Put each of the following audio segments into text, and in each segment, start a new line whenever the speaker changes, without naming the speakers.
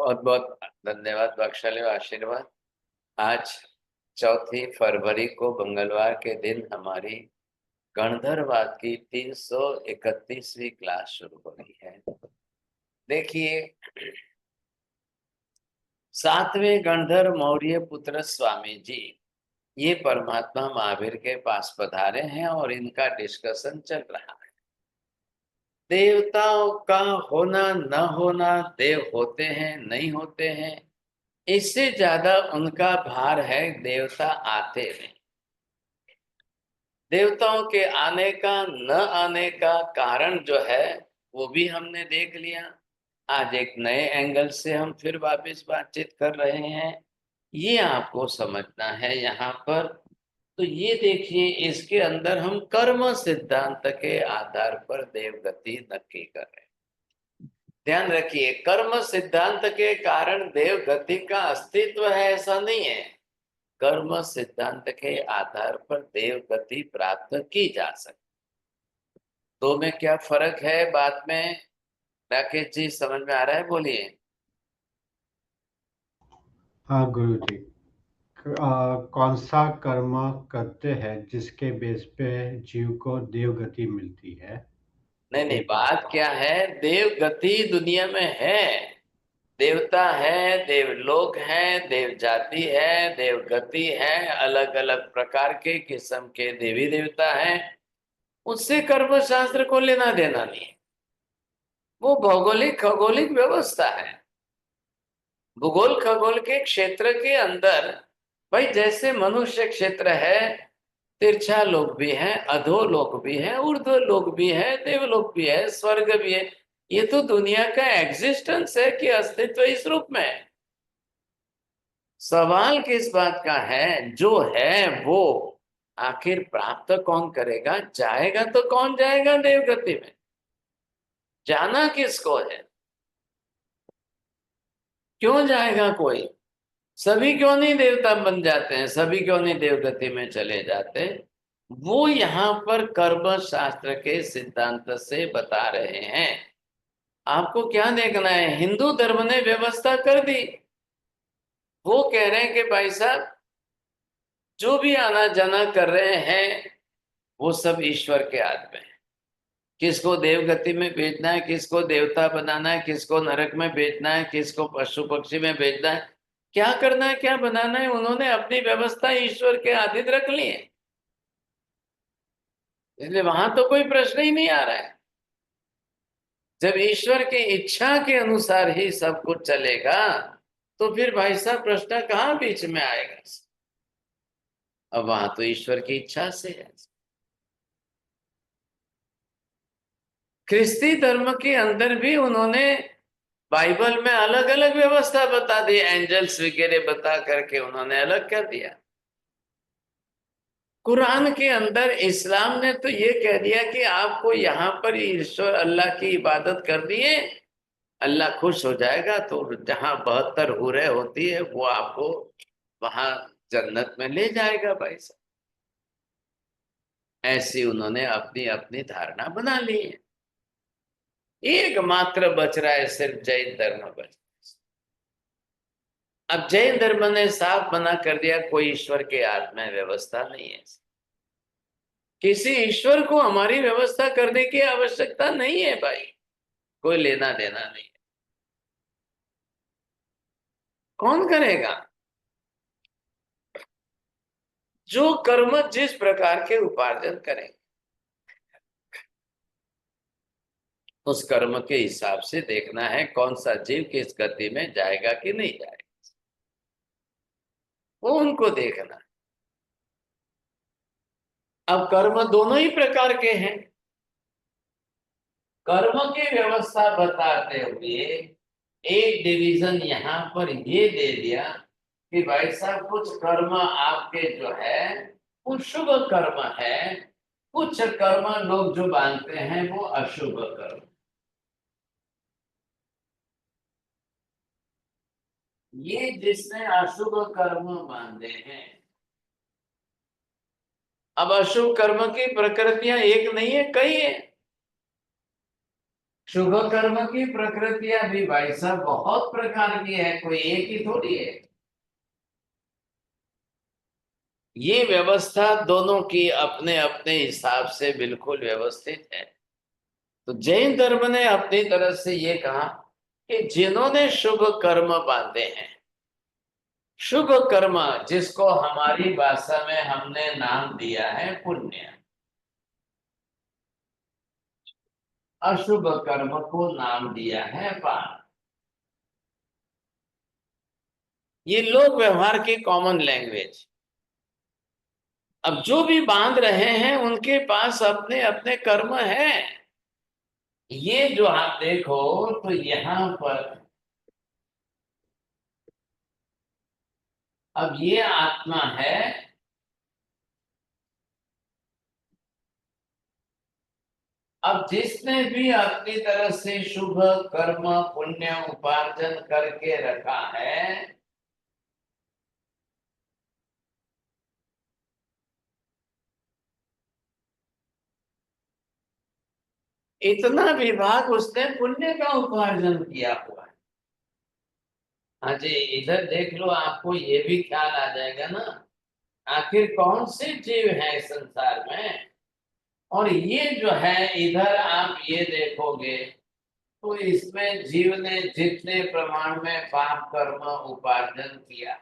बहुत बहुत धन्यवाद बख्शाली और आशीर्वाद। आज 4 फरवरी को मंगलवार के दिन हमारी गणधरवाद की 331वीं क्लास शुरू हो रही है। देखिए, 7वें गणधर मौर्य पुत्र स्वामी जी ये परमात्मा महावीर के पास पधारे हैं और इनका डिस्कशन चल रहा है। देवताओं का होना न होना, देव होते हैं नहीं होते हैं, इससे ज्यादा उनका भार है देवता आते नहीं। देवताओं के आने का न आने का कारण जो है वो भी हमने देख लिया। आज एक नए एंगल से हम फिर वापस बातचीत कर रहे हैं। ये आपको समझना है यहाँ पर। तो ये देखिए, इसके अंदर हम कर्म सिद्धांत के आधार पर देवगति नक्की कर रहे हैं। ध्यान रखिए, कर्म सिद्धांत के कारण देवगति का अस्तित्व है ऐसा नहीं है। कर्म सिद्धांत के आधार पर देव गति प्राप्त की जा सकती। दो में क्या फर्क है बात में? राकेश जी समझ में आ रहा है? बोलिए।
हाँ गुरु जी। कौन सा कर्म करते हैं जिसके बेस पे जीव को देव गति मिलती है?
नहीं नहीं,
ये बात
बात क्या है, देव गति दुनिया में है। देवता है, देवलोक है, देव जाति है, देव गति है, अलग अलग प्रकार के किस्म के देवी देवता हैं। उससे कर्म शास्त्र को लेना देना नहीं है। वो भौगोलिक खगोलिक व्यवस्था है। भूगोल खगोल के क्षेत्र के अंदर भाई, जैसे मनुष्य क्षेत्र है, तिरछा लोक भी है, अधोलोक भी है, ऊर्ध्व लोक भी है, देवलोक भी है, स्वर्ग भी है। ये तो दुनिया का एग्जिस्टेंस है कि अस्तित्व इस रूप में है। सवाल किस बात का है? जो है वो आखिर प्राप्त कौन करेगा? जाएगा तो कौन जाएगा देवगति में? जाना किसको है? क्यों जाएगा कोई? सभी क्यों नहीं देवता बन जाते हैं? सभी क्यों नहीं देवगति में चले जाते? वो यहाँ पर कर्म शास्त्र के सिद्धांत से बता रहे हैं। आपको क्या देखना है? हिंदू धर्म ने व्यवस्था कर दी। वो कह रहे हैं कि भाई साहब, जो भी आना जाना कर रहे हैं वो सब ईश्वर के हाथ में है। किसको देवगति में भेजना है, किसको देवता बनाना है, किसको नरक में भेजना है, किसको पशु पक्षी में भेजना है, क्या करना है, क्या बनाना है, उन्होंने अपनी व्यवस्था ईश्वर के अधीन रख ली है। इसलिए वहां तो कोई प्रश्न ही नहीं आ रहा है। जब ईश्वर की इच्छा के अनुसार ही सब कुछ चलेगा तो फिर भाई साहब प्रश्न कहाँ बीच में आएगा? अब वहां तो ईश्वर की इच्छा से है। ख्रिस्ती धर्म के अंदर भी उन्होंने बाइबल में अलग अलग व्यवस्था बता दी, एंजल्स वगैरह बता करके उन्होंने अलग कर दिया। कुरान के अंदर इस्लाम ने तो ये कह दिया कि आपको यहाँ पर ईश्वर अल्लाह की इबादत कर दिए, अल्लाह खुश हो जाएगा, तो जहां 72 हूरें होती है वो आपको वहां जन्नत में ले जाएगा भाई साहब। ऐसी उन्होंने अपनी अपनी धारणा बना ली है। एकमात्र बच रहा है सिर्फ जैन धर्म बच। अब जैन धर्म ने साफ मना कर दिया, कोई ईश्वर के हाथ में व्यवस्था नहीं है। किसी ईश्वर को हमारी व्यवस्था करने की आवश्यकता नहीं है भाई, कोई लेना देना नहीं है। कौन करेगा? जो कर्म जिस प्रकार के उपार्जन करें उस कर्म के हिसाब से देखना है कौन सा जीव किस गति में जाएगा कि नहीं जाएगा, वो उनको देखना। अब कर्म दोनों ही प्रकार के हैं। कर्म की व्यवस्था बताते हुए एक डिवीजन यहाँ पर ये दे दिया कि भाई साहब कुछ कर्म आपके जो है वो शुभ कर्म है, कुछ कर्म लोग जो मानते हैं वो अशुभ कर्म। ये जिसने अशुभ कर्म मानते हैं, अब अशुभ कर्म की प्रकृतियां एक नहीं है, कई है। शुभ कर्म की प्रकृतियां भी भाई साहब बहुत प्रकार की है, कोई एक ही थोड़ी है। ये व्यवस्था दोनों की अपने अपने हिसाब से बिल्कुल व्यवस्थित है। तो जैन धर्म ने अपनी तरफ से ये कहा कि जिन्होंने शुभ कर्म बांधे हैं, शुभ कर्म जिसको हमारी भाषा में हमने नाम दिया है पुण्य, अशुभ कर्म को नाम दिया है पाप। ये लोक व्यवहार की कॉमन लैंग्वेज। अब जो भी बांध रहे हैं उनके पास अपने अपने कर्म हैं। ये जो आप देखो तो यहां पर अब ये आत्मा है, अब जिसने भी अपनी तरफ से शुभ कर्म पुण्य उपार्जन करके रखा है, इतना विभाग उसने पुण्य का उपार्जन किया हुआ है। हाँ जी, इधर देख लो, आपको ये भी ख्याल आ जाएगा ना, आखिर कौन से जीव है इस संसार में। और ये जो है इधर आप ये देखोगे तो इसमें जीव ने जितने प्रमाण में पाप कर्म उपार्जन किया,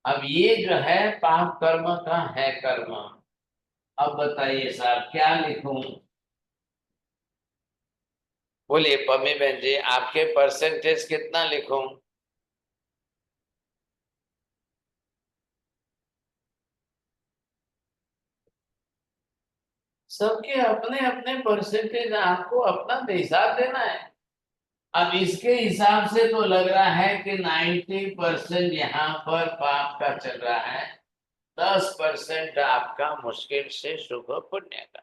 अब ये जो है पाप कर्म का है कर्म। अब बताइए साहब क्या लिखूं। बोलिए पम्मी बहन जी, आपके परसेंटेज कितना लिखूं। सबके अपने अपने परसेंटेज, आपको अपना हिसाब देना है। अब इसके हिसाब से तो लग रहा है कि 90% यहाँ पर पाप का चल रहा है, 10% आपका मुश्किल से शुभ पुण्य का।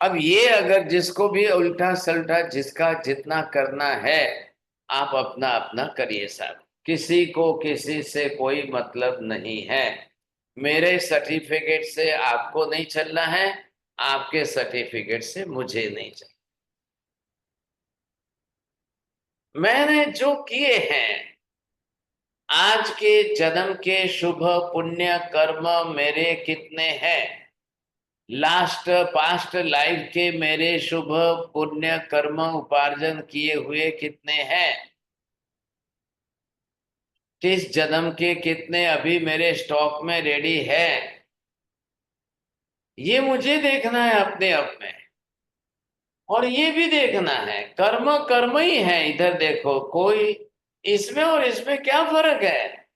अब ये अगर जिसको भी उल्टा सल्टा जिसका जितना करना है, आप अपना अपना करिए साहब। किसी को किसी से कोई मतलब नहीं है। मेरे सर्टिफिकेट से आपको नहीं चलना है, आपके सर्टिफिकेट से मुझे नहीं चलना। मैंने जो किए हैं, आज के जन्म के शुभ पुण्य कर्म मेरे कितने हैं, लास्ट पास्ट लाइफ के मेरे शुभ पुण्य कर्म उपार्जन किए हुए कितने हैं, किस जन्म के कितने अभी मेरे स्टॉक में रेडी है, ये मुझे देखना है अपने आप में। और ये भी देखना है कर्म कर्म ही है। इधर देखो, कोई इसमें और इसमें क्या फर्क है।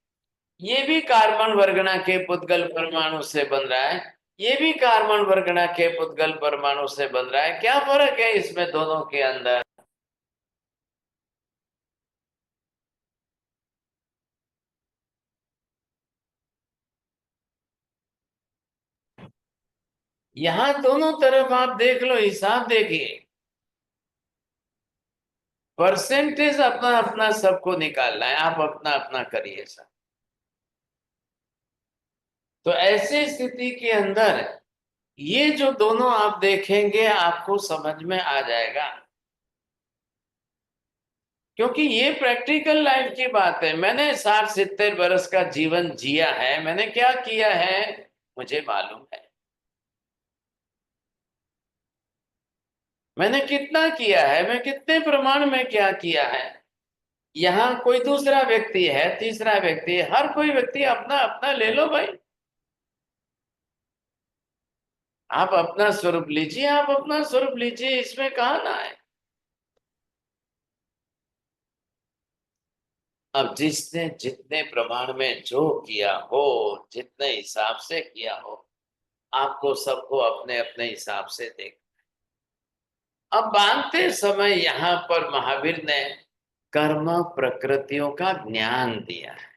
ये भी कार्बन वर्गना के पुद्गल परमाणु से बन रहा है, ये भी कार्बन वर्गना के पुद्गल परमाणु से बन रहा है। क्या फर्क है इसमें दोनों के अंदर। यहां दोनों तरफ आप देख लो, हिसाब देखिए, परसेंटेज अपना अपना सबको निकालना है, आप अपना अपना करिए सब। तो ऐसी स्थिति के अंदर ये जो दोनों आप देखेंगे आपको समझ में आ जाएगा, क्योंकि ये प्रैक्टिकल लाइफ की बात है। मैंने 60-70 बरस का जीवन जिया है, मैंने क्या किया है मुझे मालूम है। मैंने कितना किया है, मैं कितने प्रमाण में क्या किया है। यहाँ कोई दूसरा व्यक्ति है, तीसरा व्यक्ति है, हर कोई व्यक्ति अपना अपना ले लो भाई। आप अपना स्वरूप लीजिए, आप अपना स्वरूप लीजिए, इसमें कहा ना है। अब जिसने जितने प्रमाण में जो किया हो, जितने हिसाब से किया हो, आपको सबको अपने अपने हिसाब से देख। अब बांधते समय यहां पर महावीर ने कर्म प्रकृतियों का ज्ञान दिया है।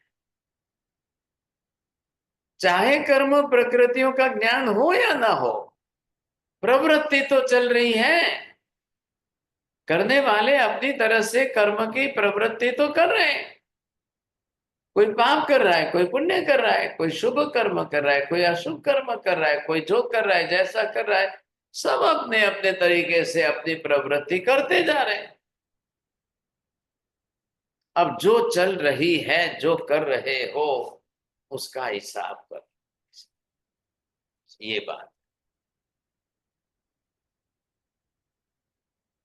चाहे कर्म प्रकृतियों का ज्ञान हो या ना हो, प्रवृत्ति तो चल रही है। करने वाले अपनी तरह से कर्म की प्रवृत्ति तो कर रहे हैं। कोई पाप कर रहा है, कोई पुण्य कर रहा है, कोई शुभ कर्म कर रहा है, कोई अशुभ कर्म कर रहा है, कोई जो कर रहा है, जैसा कर रहा है, सब अपने अपने तरीके से अपनी प्रवृत्ति करते जा रहे हैं। अब जो चल रही है, जो कर रहे हो, उसका हिसाब कर, ये बात।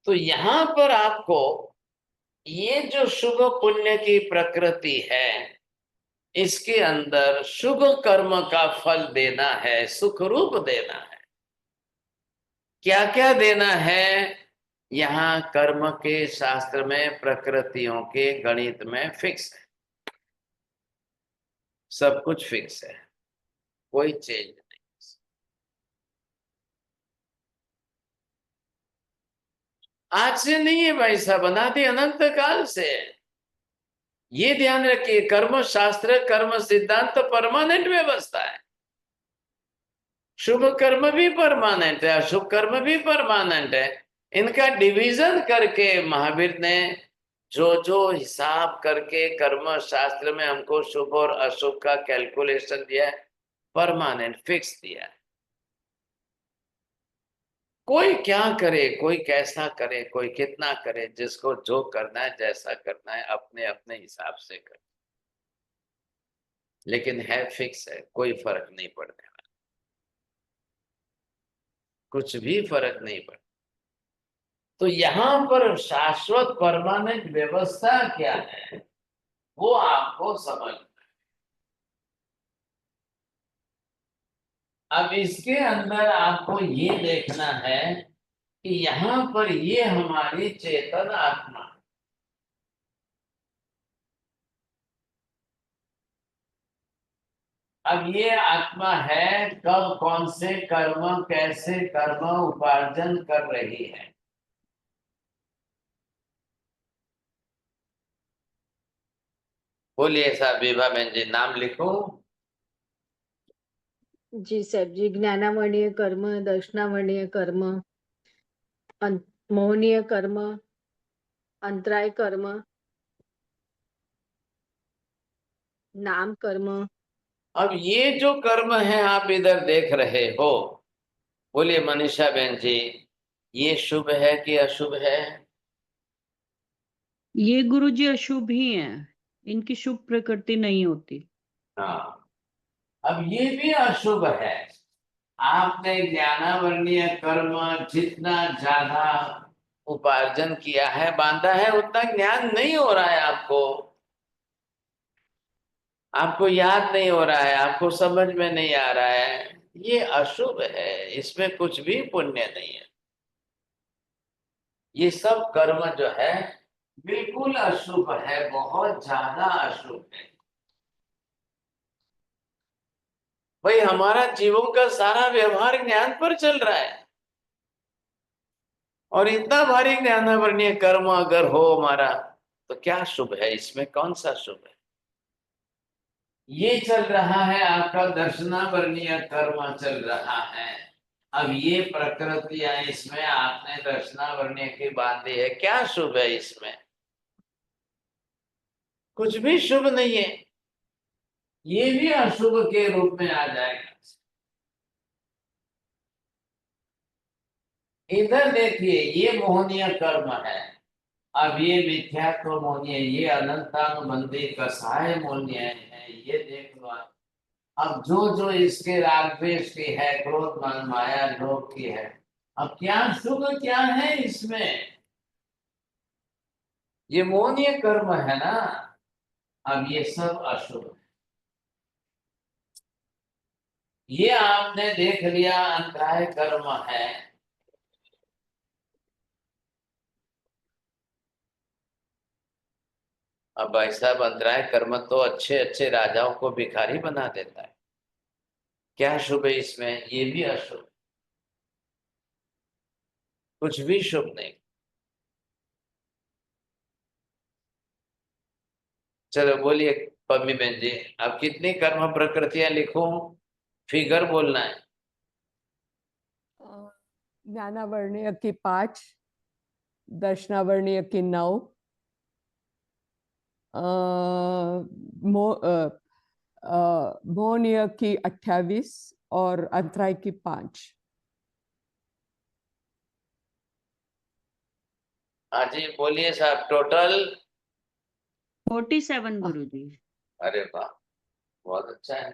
तो यहां पर आपको ये जो शुभ पुण्य की प्रकृति है, इसके अंदर शुभ कर्म का फल देना है, सुख रूप देना है। क्या क्या देना है? यहाँ कर्म के शास्त्र में, प्रकृतियों के गणित में फिक्स है, सब कुछ फिक्स है, कोई चेंज नहीं। आज से नहीं है भाई साहब, अनादि अनंत काल से। ये ध्यान रखिए, कर्म शास्त्र, कर्म सिद्धांत परमानेंट व्यवस्था है। शुभ कर्म भी परमानेंट है, अशुभ कर्म भी परमानेंट है। इनका डिवीजन करके महावीर ने जो जो हिसाब करके कर्म शास्त्र में हमको शुभ और अशुभ का कैलकुलेशन दिया है, परमानेंट फिक्स दिया है। कोई क्या करे, कोई कैसा करे, कोई कितना करे, जिसको जो करना है, जैसा करना है, अपने अपने हिसाब से करे, लेकिन है फिक्स है, कोई फर्क नहीं पड़ने वाला, कुछ भी फर्क नहीं पड़ता। तो यहां पर शाश्वत परमानेंट व्यवस्था क्या है, वो आपको समझ। अब इसके अंदर आपको ये देखना है कि यहां पर ये हमारी चेतन आत्मा, अब ये आत्मा है, कब कौन से कर्म, कैसे कर्म उपार्जन कर रही है। बोलिए साहब, विभा बहन जी, नाम लिखो।
जी साहेब जी, ज्ञानावर्णीय कर्म, दर्शनावर्णीय कर्म, मोहनीय कर्म, अंतराय कर्म, नाम कर्म।
अब ये जो कर्म है आप इधर देख रहे हो, बोलिए मनीषा बहन जी, ये शुभ है कि अशुभ है?
ये गुरुजी अशुभ ही हैं, इनकी शुभ प्रकृति नहीं होती।
हाँ, अब ये भी अशुभ है। आपने ज्ञानावर्णीय कर्म जितना ज्यादा उपार्जन किया है, बांधा है, उतना ज्ञान नहीं हो रहा है आपको, आपको याद नहीं हो रहा है, आपको समझ में नहीं आ रहा है, ये अशुभ है, इसमें कुछ भी पुण्य नहीं है। ये सब कर्म जो है बिल्कुल अशुभ है, बहुत ज्यादा अशुभ है। भाई हमारा जीवों का सारा व्यवहार ज्ञान पर चल रहा है, और इतना भारी ज्ञानावर्णीय कर्म अगर हो हमारा, तो क्या शुभ है इसमें, कौन सा शुभ है? ये चल रहा है आपका दर्शनावर्णीय कर्म चल रहा है। अब ये प्रकृतियां, इसमें आपने दर्शनावर्णीय की बांधी है, क्या शुभ है इसमें? कुछ भी शुभ नहीं है, ये भी अशुभ के रूप में आ जाएगा। इधर देखिए, ये मोहनीय कर्म है, अब ये मिथ्यात्व मोहनीय, ये अनंतानुबंधी कसाय मोहनीय है, ये देख लो आप। अब जो जो इसके राग द्वेष की है, क्रोध मान माया लोभ की है, अब क्या शुभ क्या है इसमें? ये मोहनीय कर्म है ना, अब ये सब अशुभ है। ये आपने देख लिया अंतराय कर्म है। अब भाई साहब, अंतराय कर्म तो अच्छे अच्छे राजाओं को भिखारी बना देता है, क्या शुभ है इसमें? ये भी अशुभ, कुछ भी शुभ नहीं। चलो बोलिए पम्मी बहन जी, अब कितनी कर्म प्रकृतियां लिखूं? फिगर बोलना है।
ज्ञानावर्णीय की 5, दक्षिणावर्णीय की 9, मोहनीय की 28 और अंतराय की 5।
हाँ जी बोलिए साहब, टोटल
47 गुरुजी।
अरे वाह, बहुत अच्छा है।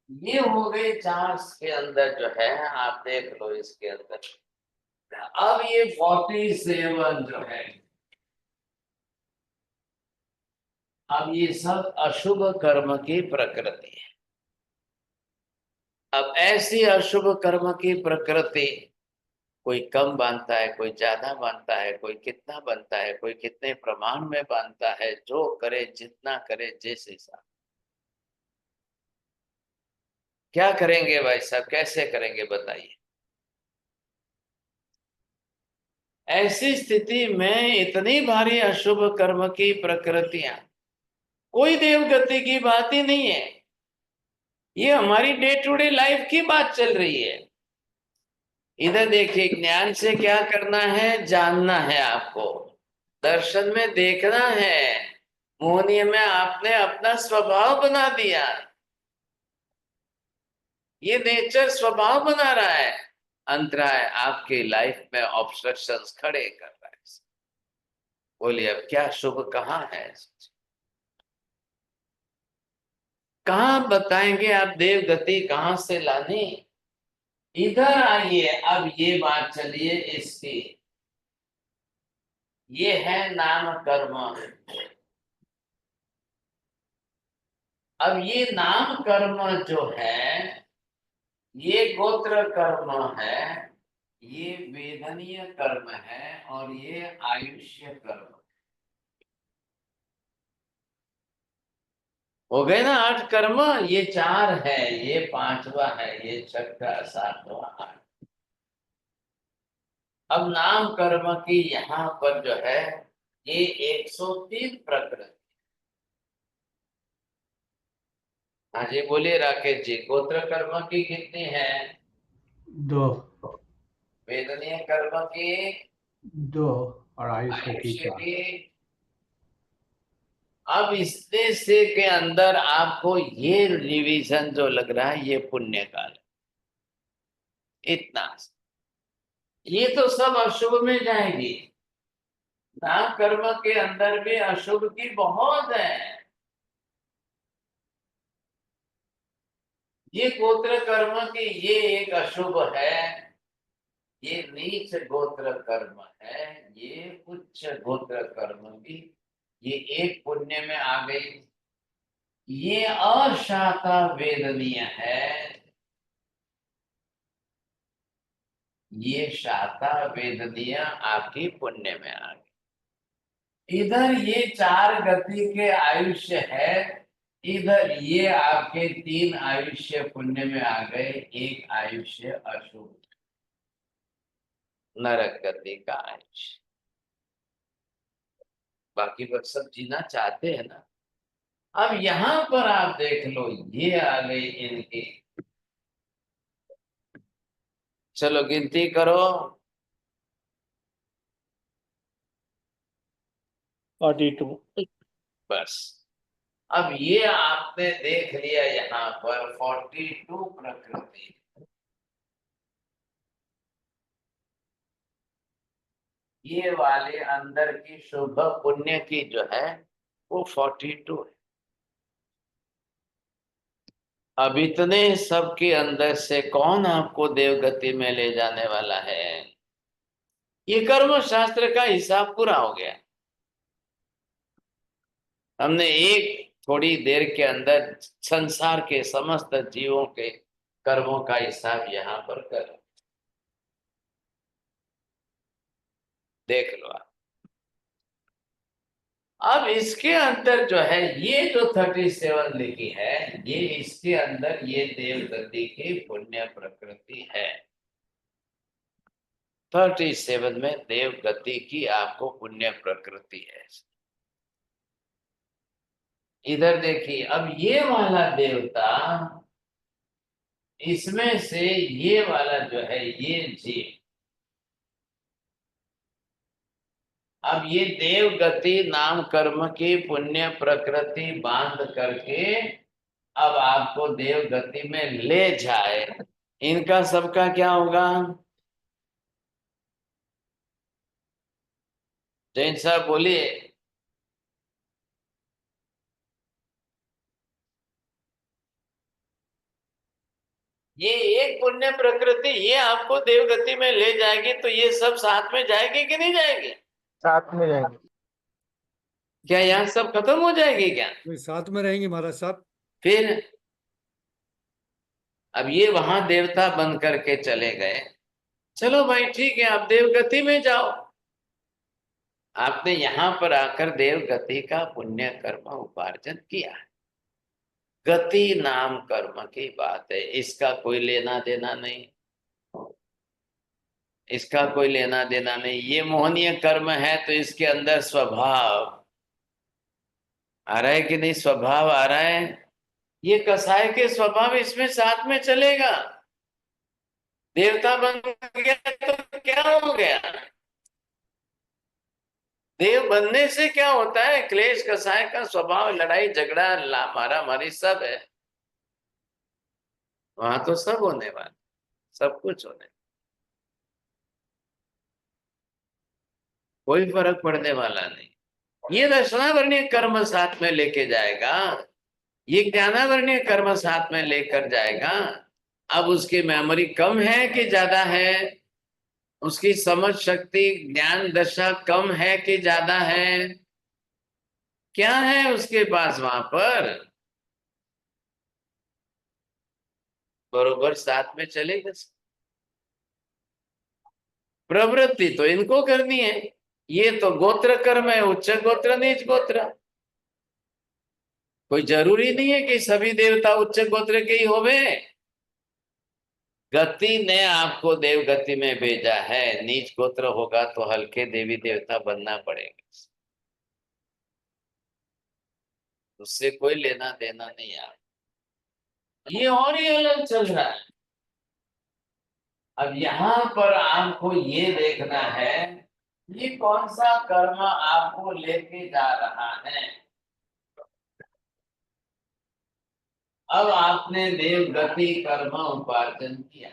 ये हो गए 4 के अंदर जो है, आप देख लो इसके अंदर। अब ये 47 जो है, अब ये सब अशुभ कर्म की प्रकृति है। अब ऐसी अशुभ कर्म की प्रकृति, कोई कम बांधता है, कोई ज्यादा बांधता है, कोई कितना बनता है, कोई कितने प्रमाण में बांधता है, जो करे जितना करे जिस हिसाब। क्या करेंगे भाई साहब, कैसे करेंगे बताइए। ऐसी स्थिति में इतनी भारी अशुभ कर्म की प्रकृतियां, कोई देवगति की बात ही नहीं है, ये हमारी डे टू डे लाइफ की बात चल रही है। इधर देखिए, ज्ञान से क्या करना है, जानना है आपको, दर्शन में देखना है, मोहनीय में आपने अपना स्वभाव बना दिया, ये नेचर स्वभाव बना रहा है, अंतराय आपकी लाइफ में ऑब्स्ट्रक्शंस खड़े कर रहा है। बोलिए अब क्या शुभ कहाँ है, कहाँ बताएंगे आप देवगति कहाँ से लानी। इधर आइए, अब ये बात चलिए इसकी, ये है नाम कर्म। अब ये नाम कर्म जो है, ये गोत्र कर्म है, ये वेदनीय कर्म है, और ये आयुष्य कर्म। हो गए ना 8 कर्म, ये 4 है, ये 5वां है, ये 6वां, 7वां, 8। अब नाम कर्म की यहाँ पर जो है, ये 103 प्रकृति। हाँ जी बोलिए राकेश जी, गोत्र कर्म की कितनी है?
2।
वेदनीय कर्म की
2 और आयुष्य की
आयुष्य
4।
की। अब इसमें से के अंदर आपको ये रिवीजन जो लग रहा है, ये पुण्य काल, इतना ये तो सब अशुभ में जाएगी। नाम कर्म के अंदर भी अशुभ की बहुत है। ये गोत्र कर्म की ये एक अशुभ है, ये नीच गोत्र कर्म है, ये उच्च गोत्र कर्म भी, ये एक पुण्य में आ गई। ये अशाता वेदनीय है, ये शाता वेदनीय आपकी पुण्य में आ गई। इधर ये 4 गति के आयुष्य है, इधर ये आपके 3 आयुष्य पुण्य में आ गए, 1 आयुष्य अशुभ नरक गति का आयुष्य। बाकी लोग सब जीना चाहते हैं ना। अब यहां पर आप देख लो, ये आ गई इनकी, चलो गिनती करो।
42।
बस अब ये आपने देख लिया यहाँ पर 42 प्रकृति। ये वाले अंदर की शुभ पुण्य की जो है वो 42 है। अब इतने सब के अंदर से कौन आपको देवगति में ले जाने वाला है? ये कर्म शास्त्र का हिसाब पूरा हो गया। हमने एक थोड़ी देर के अंदर संसार के समस्त जीवों के कर्मों का हिसाब यहाँ पर कर देख लो आप। अब इसके अंदर जो है, ये जो 37 लिखी है, ये इसके अंदर ये देवगति की पुण्य प्रकृति है। 37 में देवगति की आपको पुण्य प्रकृति है। इधर देखिए, अब ये वाला देवता, इसमें से ये वाला जो है, ये जीव, अब ये देव गति नाम कर्म की पुण्य प्रकृति बांध करके अब आपको देव गति में ले जाए, इनका सबका क्या होगा? जैन साहब बोलिए। ये एक पुण्य प्रकृति ये आपको देवगति में ले जाएगी, तो ये सब साथ में जाएगी कि नहीं जाएगी?
साथ में रहेंगे।
क्या यहाँ सब खत्म हो जाएगी क्या?
वे साथ में रहेंगे महाराज साहब।
फिर अब ये वहां देवता बन करके चले गए। चलो भाई ठीक है, आप देवगति में जाओ। आपने यहाँ पर आकर देवगति का पुण्य कर्म उपार्जन किया। गति नाम कर्म की बात है, इसका कोई लेना देना नहीं, इसका कोई लेना देना नहीं। ये मोहनीय कर्म है तो इसके अंदर स्वभाव आ रहा है कि नहीं? स्वभाव आ रहा है। ये कसाय के स्वभाव इसमें साथ में चलेगा। देवता बन गया तो क्या हो गया? देव बनने से क्या होता है? क्लेश कसाय का स्वभाव, लड़ाई झगड़ा मारा मारी सब है। वहां तो सब होने वाला, सब कुछ होने, कोई फर्क पड़ने वाला नहीं। ये दर्शनावरणीय कर्म साथ में लेके जाएगा, ये ज्ञानावरणीय कर्म साथ में लेकर जाएगा। अब उसकी मेमोरी कम है कि ज्यादा है? उसकी समझ शक्ति ज्ञान दशा कम है कि ज्यादा है? क्या है उसके पास वहां पर? बरोबर साथ में चलेगा। प्रवृत्ति तो इनको करनी है। ये तो गोत्र कर्म है, उच्च गोत्र नीच गोत्र। कोई जरूरी नहीं है कि सभी देवता उच्च गोत्र के ही होवे। गति ने आपको देव गति में भेजा है, नीच गोत्र होगा तो हल्के देवी देवता बनना पड़ेगा, उससे कोई लेना देना नहीं। आप ये और ही अलग चल रहा है। अब यहाँ पर आपको ये देखना है ये कौन सा कर्म आपको लेके जा रहा है। अब आपने देव गति कर्म उपार्जन किया,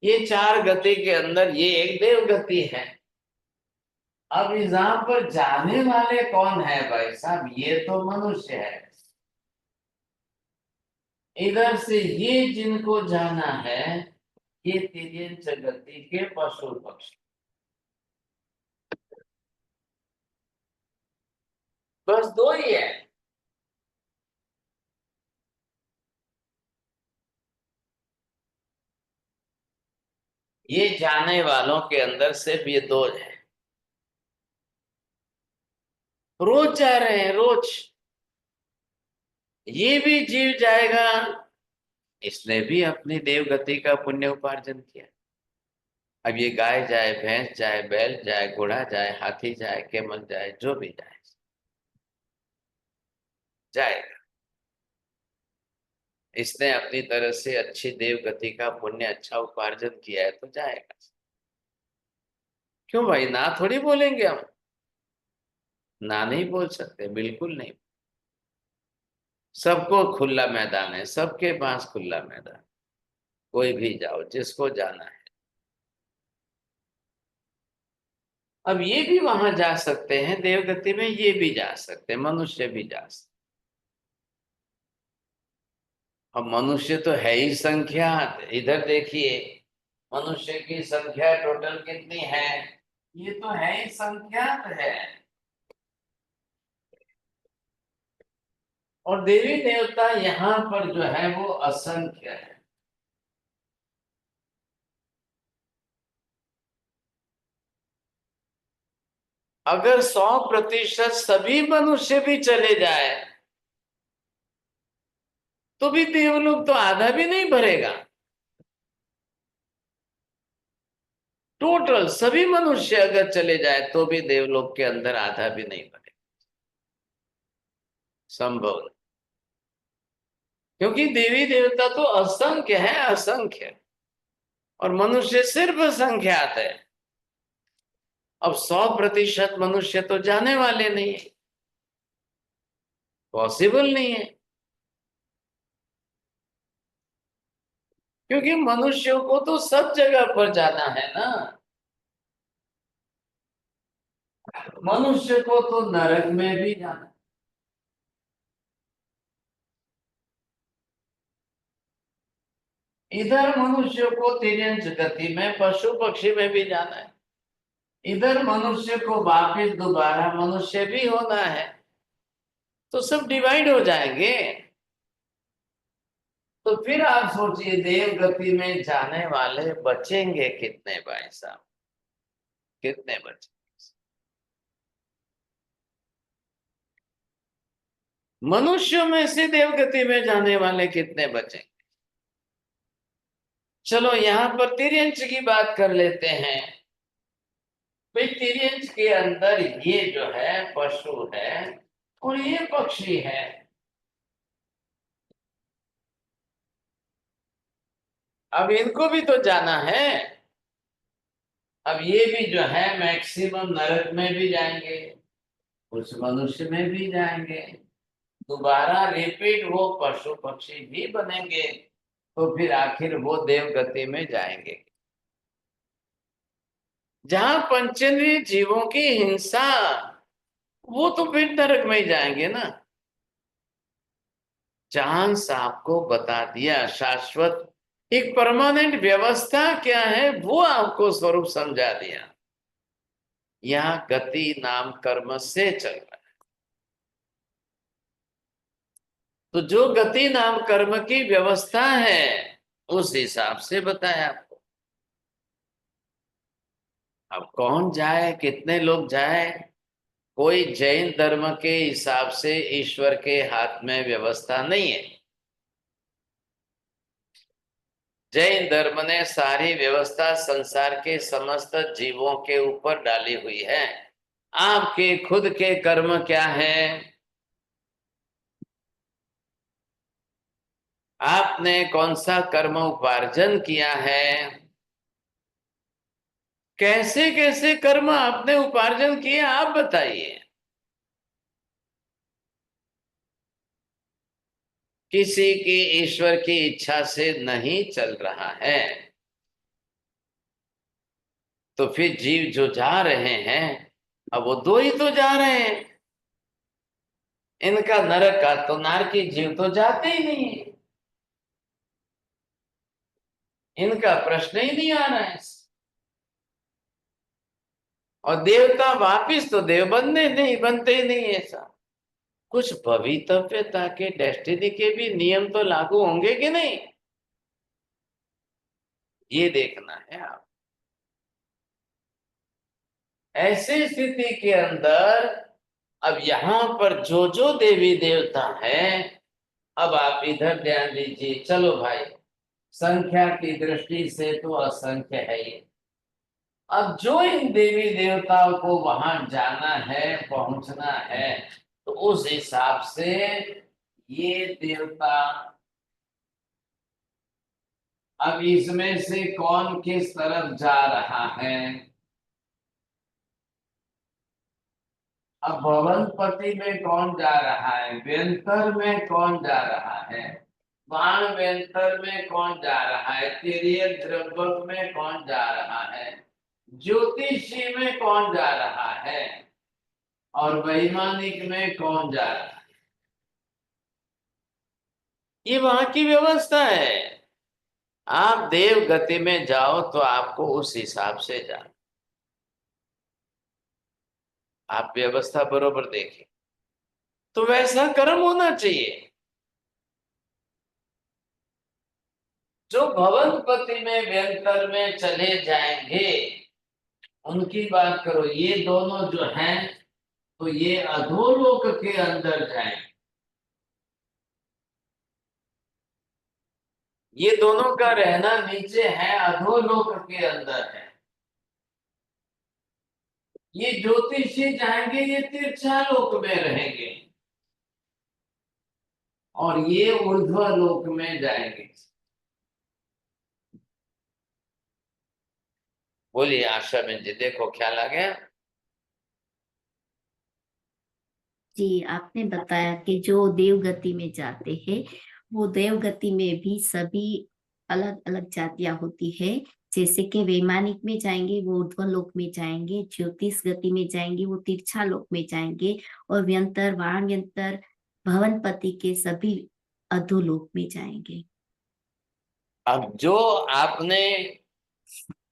ये चार गति के अंदर ये एक देव गति है। अब यहाँ पर जाने वाले कौन है भाई साहब? ये तो मनुष्य है। इधर से ये जिनको जाना है ये तिर्यन जगति के पशु पक्षी, बस दो ही है। ये जाने वालों के अंदर सिर्फ ये दो है। रोज जा रहे हैं, रोज। ये भी जीव जाएगा, इसने भी अपनी देवगति का पुण्य उपार्जन किया। अब ये गाय जाए, भैंस जाए, बैल जाए, घोड़ा जाए, हाथी जाए, कैमल जाए, जो भी जाए जाएगा। इसने अपनी तरह से अच्छी देवगति का पुण्य अच्छा उपार्जन किया है तो जाएगा। क्यों भाई? ना थोड़ी बोलेंगे हम, ना नहीं बोल सकते, बिल्कुल नहीं। सबको खुला मैदान है, सबके पास खुला मैदान, कोई भी जाओ जिसको जाना है। अब ये भी वहां जा सकते हैं देवगति में, ये भी जा सकते हैं, मनुष्य भी जा सकते। अब मनुष्य तो है ही संख्या। इधर देखिए मनुष्य की संख्या टोटल कितनी है? ये तो है ही संख्यात है। और देवी देवता यहाँ पर जो है वो असंख्य है। अगर 100% सभी मनुष्य भी चले जाए तो भी देवलोक तो आधा भी नहीं भरेगा। टोटल सभी मनुष्य अगर चले जाए तो भी देवलोक के अंदर आधा भी नहीं बने, संभव नहीं। क्योंकि देवी देवता तो असंख्य है, असंख्य, और मनुष्य सिर्फ संख्यात है। अब 100% मनुष्य तो जाने वाले नहीं है, पॉसिबल नहीं है। क्योंकि मनुष्यों को तो सब जगह पर जाना है ना। मनुष्य को तो नरक में भी जाना, इधर मनुष्य को तिर्यंच गति में, पशु पक्षी में भी जाना है, इधर मनुष्य को वापिस दोबारा मनुष्य भी होना है, तो सब डिवाइड हो जाएंगे। तो फिर आप सोचिए देव गति में जाने वाले बचेंगे कितने भाई साहब, कितने बचे? मनुष्यों में से देवगति में जाने वाले कितने बचेंगे? चलो यहां पर तिर्यंच की बात कर लेते हैं। भाई तिर्यंच के अंदर ये जो है पशु है और ये पक्षी है। अब इनको भी तो जाना है। अब ये भी जो है मैक्सिमम नरक में भी जाएंगे, कुछ मनुष्य में भी जाएंगे, दोबारा रिपीट वो पशु पक्षी भी बनेंगे, तो फिर आखिर वो देव गति में जाएंगे। जहां पंचेंद्रिय जीवों की हिंसा, वो तो फिर नरक में ही जाएंगे ना। चांद साहब को बता दिया शाश्वत एक परमानेंट व्यवस्था क्या है, वो आपको स्वरूप समझा दिया। यहाँ गति नाम कर्म से चल रहा है। तो जो गति नाम कर्म की व्यवस्था है उस हिसाब से बताया आपको। अब कौन जाए, कितने लोग जाए, कोई जैन धर्म के हिसाब से ईश्वर के हाथ में व्यवस्था नहीं है। जैन धर्म ने सारी व्यवस्था संसार के समस्त जीवों के ऊपर डाली हुई है। आपके खुद के कर्म क्या है, आपने कौन सा कर्म उपार्जन किया है, कैसे कैसे कर्म आपने उपार्जन किए, आप बताइए। किसी की ईश्वर की इच्छा से नहीं चल रहा है, तो फिर जीव जो जा रहे हैं, अब वो दो ही तो जा रहे हैं। इनका नरक का तो नारकी जीव तो जाते ही नहीं है, इनका प्रश्न ही नहीं आ रहा है। और देवता वापिस तो देव बनने नहीं, बनते ही नहीं ऐसा। कुछ भवितव्यता के, डेस्टिनी के भी नियम तो लागू होंगे कि नहीं, ये देखना है आप। ऐसी स्थिति के अंदर अब यहां पर जो जो देवी देवता हैं, अब आप इधर ध्यान दीजिए। चलो भाई, संख्या की दृष्टि से तो असंख्य है ये। अब जो इन देवी देवताओं को वहां जाना है, पहुंचना है, तो उस हिसाब से ये देवता, अब इसमें से कौन किस तरफ जा रहा है। अब भवनपति में कौन जा रहा है, व्यंतर में कौन जा रहा है, बाण व्यंतर में कौन जा रहा है, तिर्यक द्रव्यक में कौन जा रहा है, ज्योतिषी में कौन जा रहा है, और वैमानिक में कौन जा रहा है। ये वहां की व्यवस्था है। आप देव गति में जाओ तो आपको उस हिसाब से जाना। आप व्यवस्था बरोबर देखें तो वैसा कर्म होना चाहिए। जो भवनपति में व्यंतर में चले जाएंगे उनकी बात करो, ये दोनों जो हैं तो ये अधोलोक के अंदर जाएंगे। ये दोनों का रहना नीचे है, अधोलोक के अंदर है। ये ज्योतिषी जाएंगे, ये तिरछा लोक में रहेंगे और ये ऊर्ध्व लोक में जाएंगे। बोलिए आशा बहन जी, देखो ख्याल आ गया।
जी, आपने बताया कि जो देव गति में जाते हैं वो देव गति में भी सभी अलग अलग जातियां होती है। जैसे कि वैमानिक में जाएंगे वो ऊर्ध्व लोक में जाएंगे, ज्योतिष गति में जाएंगे वो तिरछा लोक में जाएंगे, और व्यंतर वाण व्यंतर भवनपति के सभी अधोलोक में जाएंगे।
अब जो आपने,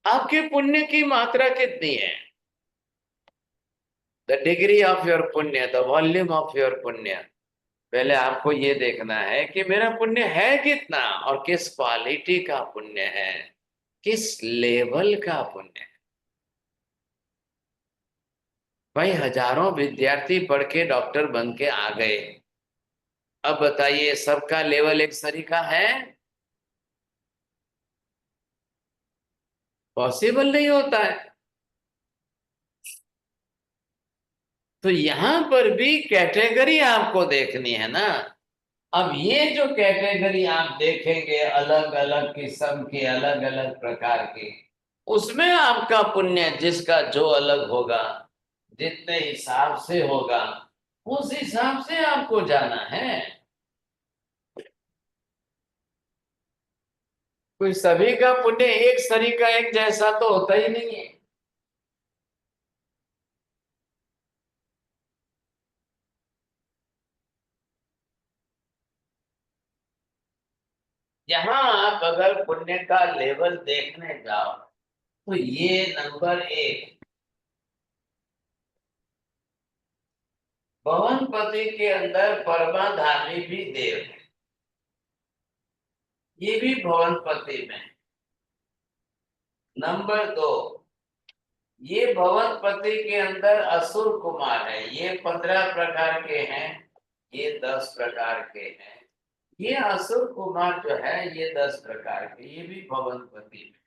आपके पुण्य की मात्रा कितनी है, द डिग्री ऑफ योर पुण्य, द वॉल्यूम ऑफ योर पुण्य, पहले आपको ये देखना है कि मेरा पुण्य है कितना और किस क्वालिटी का पुण्य है, किस लेवल का पुण्य है। भाई हजारों विद्यार्थी पढ़ के डॉक्टर बन के आ गए, अब बताइए सबका लेवल एक सरीका है? पॉसिबल नहीं होता है। तो यहां पर भी कैटेगरी आपको देखनी है ना। अब ये जो कैटेगरी आप देखेंगे अलग अलग किस्म के, अलग अलग प्रकार के, उसमें आपका पुण्य जिसका जो अलग होगा, जितने हिसाब से होगा, उस हिसाब से आपको जाना है। कोई सभी का पुण्य एक सरीका एक जैसा तो होता ही नहीं है। यहां आप अगर पुण्य का लेवल देखने जाओ तो ये नंबर 1, भवनपति के अंदर परमाधामी भी देव है, ये भी भवनपति में। नंबर 2, ये भवनपति के अंदर असुर कुमार है, ये 15 प्रकार के हैं, ये 10 प्रकार के हैं। ये असुर कुमार जो है ये 10 प्रकार के, ये भी भवनपति में।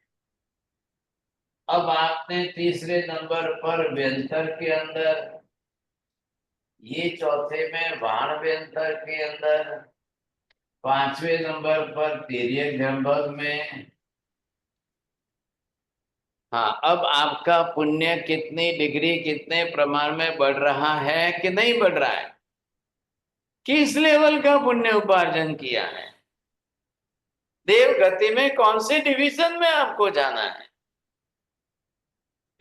अब आपने तीसरे नंबर पर व्यंतर के अंदर, ये चौथे में बाण व्यंतर के अंदर, 5वें नंबर पर तिर्यक जंभग में। हाँ, अब आपका पुण्य कितनी डिग्री कितने प्रमाण में बढ़ रहा है कि नहीं बढ़ रहा है, किस लेवल का पुण्य उपार्जन किया है, देव गति में कौन से डिवीजन में आपको जाना है।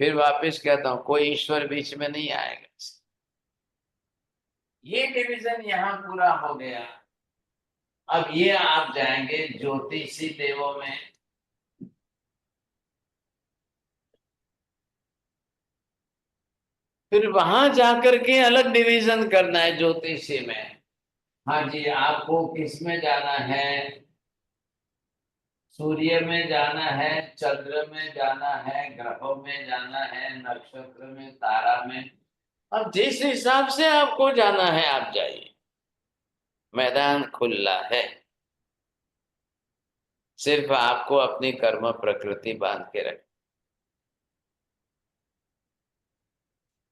फिर वापस कहता हूं, कोई ईश्वर बीच में नहीं आएगा। ये डिवीजन यहां पूरा हो गया। अब ये आप जाएंगे ज्योतिषी देवों में। फिर वहां जाकर के अलग डिवीजन करना है ज्योतिषी में। हाँ जी, आपको किस में जाना है, सूर्य में जाना है, चंद्र में जाना है, ग्रहों में जाना है, नक्षत्र में, तारा में। अब जिस हिसाब से आपको जाना है आप जाइए, मैदान खुला है। सिर्फ आपको अपनी कर्म प्रकृति बांध के रख,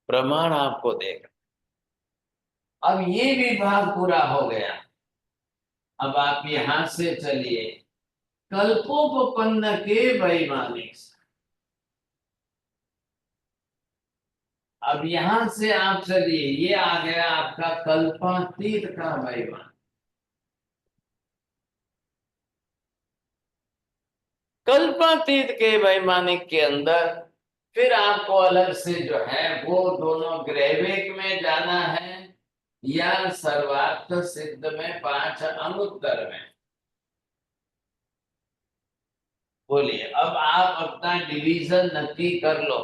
प्रमाण आपको देगा। अब ये विभाग पूरा हो गया। अब आप यहां से चलिए कल्पोपन्न के वैमानिक। अब यहां से आप चलिए, ये आ गया आपका कल्पातीत का वैमानिक। कल्पातीत के वैमानिक के अंदर फिर आपको अलग से जो है वो दोनों ग्रैविक में जाना है या सर्वार्थ सिद्ध में 5 अनुत्तर में। बोलिए, अब आप अपना डिवीजन नक्की कर लो,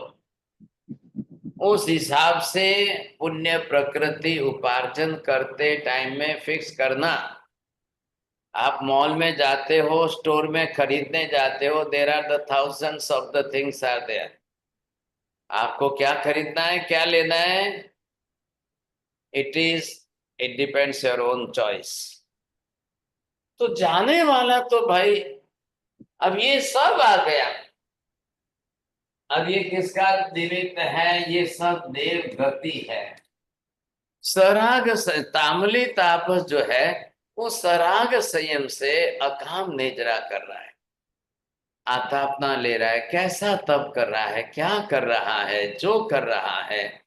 उस हिसाब से पुण्य प्रकृति उपार्जन करते टाइम में फिक्स करना। आप मॉल में जाते हो, स्टोर में खरीदने जाते हो, there are the thousands of the things are there. आपको क्या खरीदना है, क्या लेना है, it depends your own choice. तो जाने वाला तो भाई अब ये सब आ गया। अब ये किसका निमित्त है? ये सब देव गति है। सराग तामली तापस जो है वो सराग संयम से अकाम निजरा कर रहा है, आतापना ले रहा है। कैसा तप कर रहा है, क्या कर रहा है, जो कर रहा है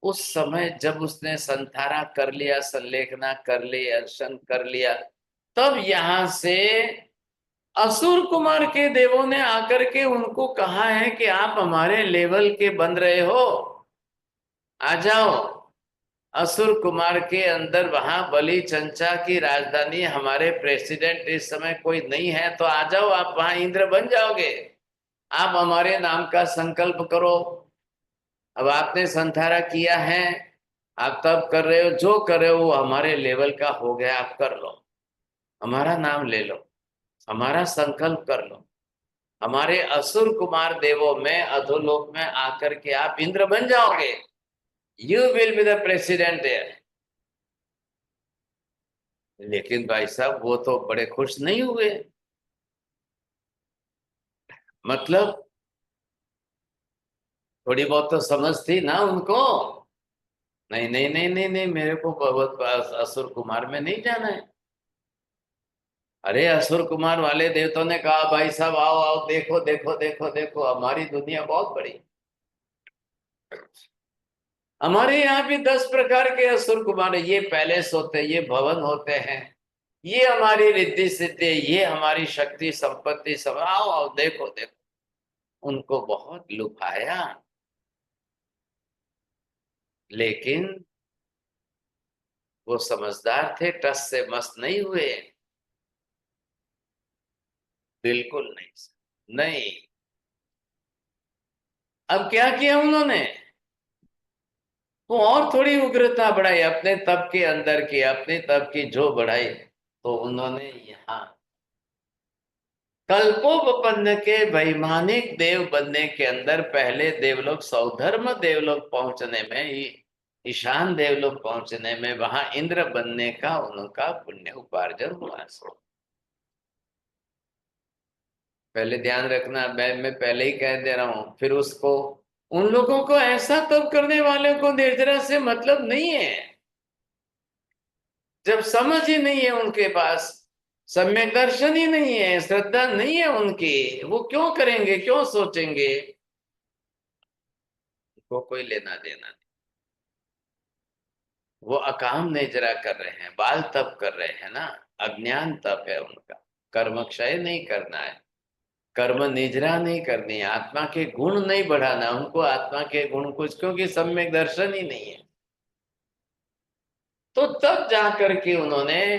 उस समय जब उसने संथारा कर लिया, संलेखना कर ली, अर्शन कर लिया, तब यहां से असुर कुमार के देवों ने आकर के उनको कहा है कि आप हमारे लेवल के बन रहे हो, आ जाओ। असुर कुमार के अंदर वहां बलि चंचा की राजधानी, हमारे प्रेसिडेंट इस समय कोई नहीं है, तो आ जाओ, आप वहां इंद्र बन जाओगे। आप हमारे नाम का संकल्प करो। अब आपने संथारा किया है, आप तब कर रहे हो, जो कर रहे हो वो हमारे लेवल का हो गया, आप कर लो, हमारा नाम ले लो, हमारा संकल्प कर लो। हमारे असुर कुमार देवों में अधोलोक में आकर के आप इंद्र बन जाओगे। You will be the president there. लेकिन भाई साहब वो तो बड़े खुश नहीं हुए। मतलब थोड़ी बहुत तो समझ थी ना उनको। नहीं नहीं नहीं नहीं नहीं, मेरे को बहुत असुर कुमार में नहीं जाना है। अरे असुर कुमार वाले देवताओं ने कहा भाई साहब आओ आओ, देखो देखो देखो देखो, हमारी दुनिया बहुत बड़ी। हमारे यहाँ भी 10 प्रकार के असुर कुमार, ये पैलेस होते हैं, ये भवन होते हैं, ये हमारी रिद्धि सिद्धि, ये हमारी शक्ति संपत्ति सब, आओ आओ देखो देखो। उनको बहुत लुभाया, लेकिन वो समझदार थे, टस से मस्त नहीं हुए। बिल्कुल नहीं, नहीं। अब क्या किया उन्होंने? वो और थोड़ी उग्रता बढ़ाई अपने तप के अंदर की, अपने तप की जो बढ़ाई, तो उन्होंने यहाँ कल्पोपन्न के वैमानिक देव बनने के अंदर पहले देवलोक सौधर्म देवलोक पहुंचने में ही, ईशान देवलोक पहुंचने में वहां इंद्र बनने का उनका पुण्य उपार्जन हुआ। पहले ध्यान रखना, मैं पहले ही कह दे रहा हूं। फिर उसको, उन लोगों को ऐसा तब करने वाले को निर्जरा से मतलब नहीं है। जब समझ ही नहीं है उनके पास, सम्यक दर्शन ही नहीं है, श्रद्धा नहीं है उनकी, वो क्यों करेंगे, क्यों सोचेंगे? उनको कोई लेना देना नहीं। वो अकाम निजरा कर रहे हैं, बाल तप कर रहे हैं ना, अज्ञान तप है उनका। कर्म क्षय नहीं करना है, कर्म निजरा नहीं करनी है, आत्मा के गुण नहीं बढ़ाना उनको, आत्मा के गुण कुछ, क्योंकि सम्यक दर्शन ही नहीं है। तो तब जाकर के उन्होंने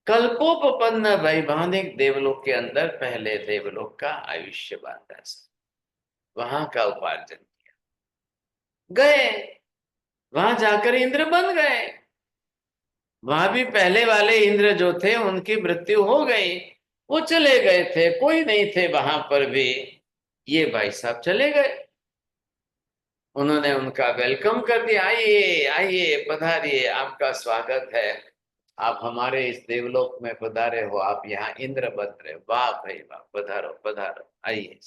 कल्पोपन्न वैमानिक देवलोक के अंदर पहले देवलोक का आयुष्य बांधा, वहां का उपार्जन किया, गए वहां जाकर इंद्र बन गए। वहां भी पहले वाले इंद्र जो थे उनकी मृत्यु हो गई, वो चले गए थे, कोई नहीं थे वहां पर भी। ये भाई साहब चले गए, उन्होंने उनका वेलकम कर दिया, आइए आइए पधारिए, आपका स्वागत है, आप हमारे इस देवलोक में पधारे हो, आप यहाँ इंद्र बन रहे हो, वाह भाई वाह, पधारो पधारो, आइए।